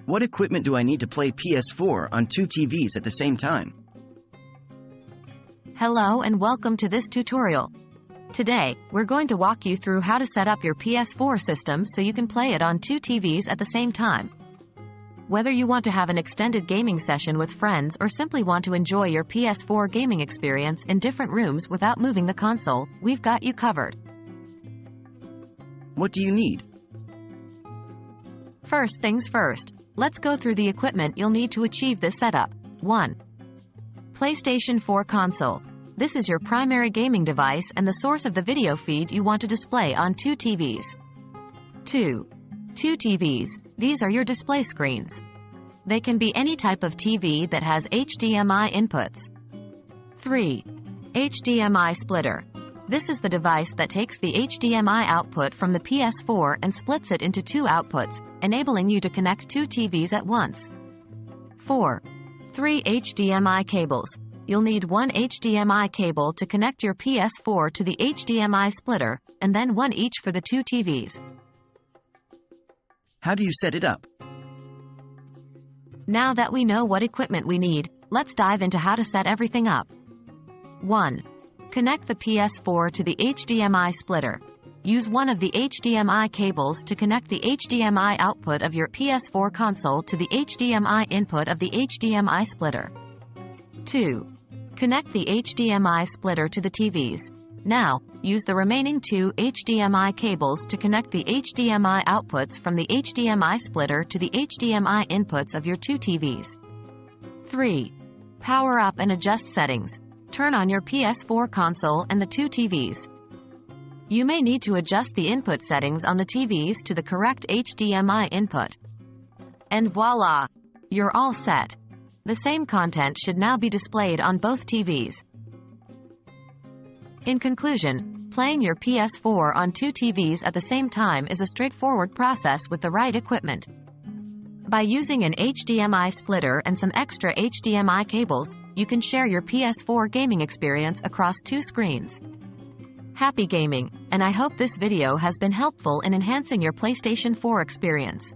What equipment do I need to play PS4 on two TVs at the same time? Hello and welcome to this tutorial. Today, we're going to walk you through how to set up your PS4 system so you can play it on two TVs at the same time. Whether you want to have an extended gaming session with friends or simply want to enjoy your PS4 gaming experience in different rooms without moving the console, we've got you covered. What do you need? First things first, let's go through the equipment you'll need to achieve this setup. 1. PlayStation 4 console. This is your primary gaming device and the source of the video feed you want to display on two TVs. 2. Two TVs. These are your display screens. They can be any type of TV that has HDMI inputs. 3. HDMI splitter. This is the device that takes the HDMI output from the PS4 and splits it into two outputs, enabling you to connect two TVs at once. 4. 3 HDMI cables. You'll need one HDMI cable to connect your PS4 to the HDMI splitter, and then one each for the two TVs. How do you set it up? Now that we know what equipment we need, let's dive into how to set everything up. 1. Connect the PS4 to the HDMI splitter. Use one of the HDMI cables to connect the HDMI output of your PS4 console to the HDMI input of the HDMI splitter. 2. Connect the HDMI splitter to the TVs. Now, use the remaining two HDMI cables to connect the HDMI outputs from the HDMI splitter to the HDMI inputs of your two TVs. 3. Power up and adjust settings. Turn on your PS4 console and the two TVs. You may need to adjust the input settings on the TVs to the correct HDMI input. And voila! You're all set. The same content should now be displayed on both TVs. In conclusion, playing your PS4 on two TVs at the same time is a straightforward process with the right equipment. By using an HDMI splitter and some extra HDMI cables, you can share your PS4 gaming experience across two screens. Happy gaming, and I hope this video has been helpful in enhancing your PlayStation 4 experience.